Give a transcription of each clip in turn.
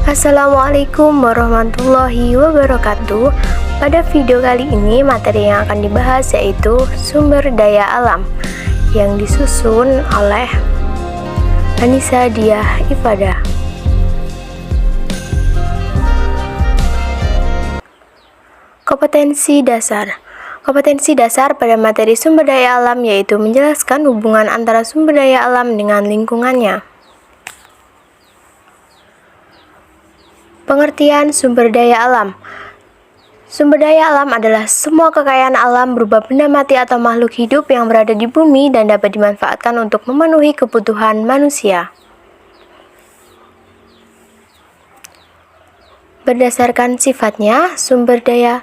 Assalamualaikum warahmatullahi wabarakatuh. Pada video kali ini materi yang akan dibahas yaitu sumber daya alam yang disusun oleh Anissa Diah Ifadah. Kompetensi dasar. Kompetensi dasar pada materi sumber daya alam yaitu menjelaskan hubungan antara sumber daya alam dengan lingkungannya. Pengertian sumber daya alam. Sumber daya alam adalah semua kekayaan alam berupa benda mati atau makhluk hidup yang berada di bumi dan dapat dimanfaatkan untuk memenuhi kebutuhan manusia. Berdasarkan sifatnya, sumber daya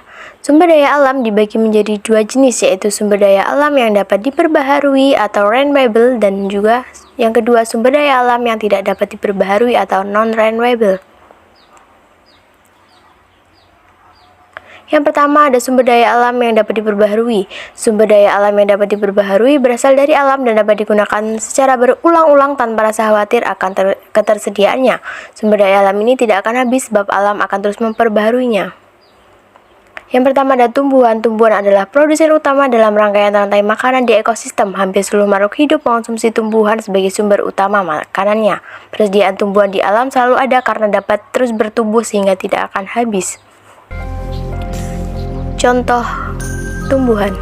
alam dibagi menjadi dua jenis, yaitu sumber daya alam yang dapat diperbaharui atau renewable dan juga yang kedua sumber daya alam yang tidak dapat diperbaharui atau non-renewable. Yang pertama ada sumber daya alam yang dapat diperbaharui. Sumber daya alam yang dapat diperbaharui berasal dari alam dan dapat digunakan secara berulang-ulang tanpa rasa khawatir akan ketersediaannya. Sumber daya alam ini tidak akan habis sebab alam akan terus memperbaharuinya. Yang pertama ada tumbuhan. Tumbuhan adalah produsen utama dalam rangkaian rantai makanan di ekosistem. Hampir seluruh makhluk hidup mengonsumsi tumbuhan sebagai sumber utama makanannya. Persediaan tumbuhan di alam selalu ada karena dapat terus bertumbuh sehingga tidak akan habis. Contoh tumbuhan.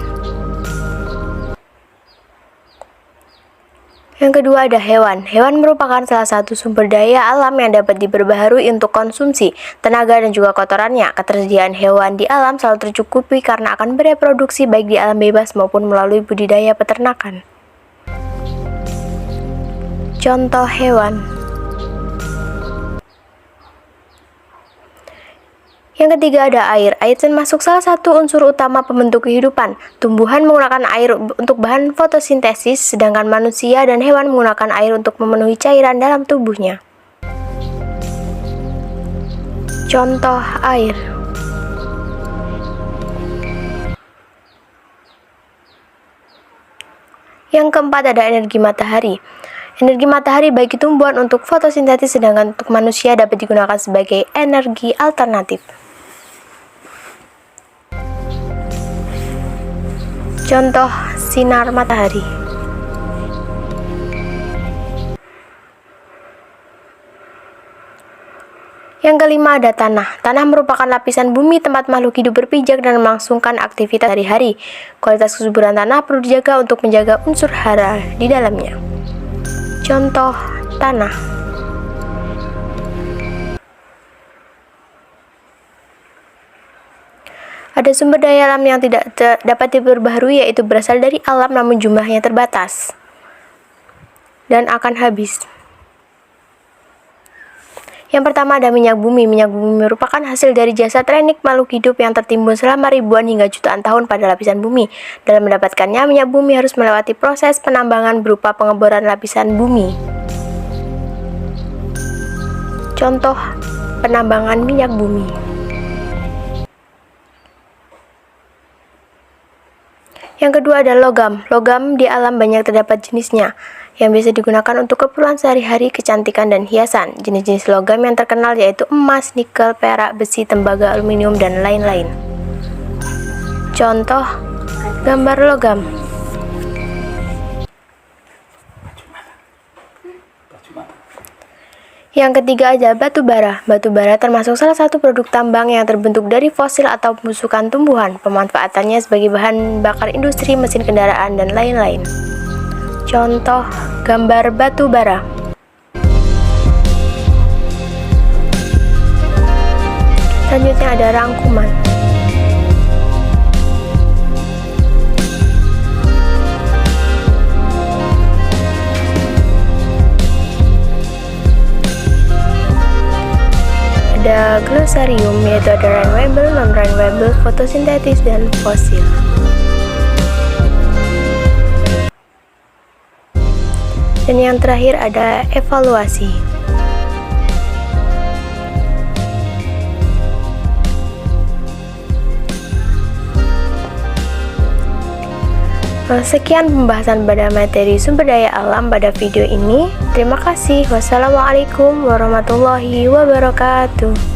Yang kedua ada hewan. Hewan merupakan salah satu sumber daya alam yang dapat diperbaharui untuk konsumsi, tenaga dan juga kotorannya. Ketersediaan hewan di alam selalu tercukupi karena akan bereproduksi baik di alam bebas maupun melalui budidaya peternakan. Contoh hewan. Yang ketiga ada air. Air termasuk salah satu unsur utama pembentuk kehidupan. Tumbuhan menggunakan air untuk bahan fotosintesis, sedangkan manusia dan hewan menggunakan air untuk memenuhi cairan dalam tubuhnya. Contoh air. Yang keempat ada energi matahari. Energi matahari bagi tumbuhan untuk fotosintesis, sedangkan untuk manusia dapat digunakan sebagai energi alternatif. Contoh sinar matahari. Yang kelima ada tanah. Tanah merupakan lapisan bumi tempat makhluk hidup berpijak dan melangsungkan aktivitas sehari-hari. Kualitas kesuburan tanah perlu dijaga untuk menjaga unsur hara di dalamnya. Contoh tanah. Ada sumber daya alam yang tidak dapat diperbaharui, yaitu berasal dari alam namun jumlahnya terbatas dan akan habis. Yang pertama ada minyak bumi. Minyak bumi merupakan hasil dari jasa teknik makhluk hidup yang tertimbun selama ribuan hingga jutaan tahun pada lapisan bumi. Dalam mendapatkannya, minyak bumi harus melewati proses penambangan berupa pengeboran lapisan bumi. Contoh penambangan minyak bumi. Yang kedua ada logam. Logam di alam banyak terdapat jenisnya, yang bisa digunakan untuk keperluan sehari-hari, kecantikan, dan hiasan. Jenis-jenis logam yang terkenal yaitu emas, nikel, perak, besi, tembaga, aluminium, dan lain-lain. Contoh gambar logam. Yang ketiga ada batu bara. Batu bara termasuk salah satu produk tambang yang terbentuk dari fosil atau pembusukan tumbuhan. Pemanfaatannya sebagai bahan bakar industri, mesin kendaraan, dan lain-lain. Contoh gambar batu bara. Selanjutnya ada rangkuman. Ada glosarium, yaitu ada renewable, non-renewable, fotosintetis, dan fosil. Dan yang terakhir ada evaluasi. Sekian pembahasan pada materi sumber daya alam pada video ini. Terima kasih. Wassalamualaikum warahmatullahi wabarakatuh.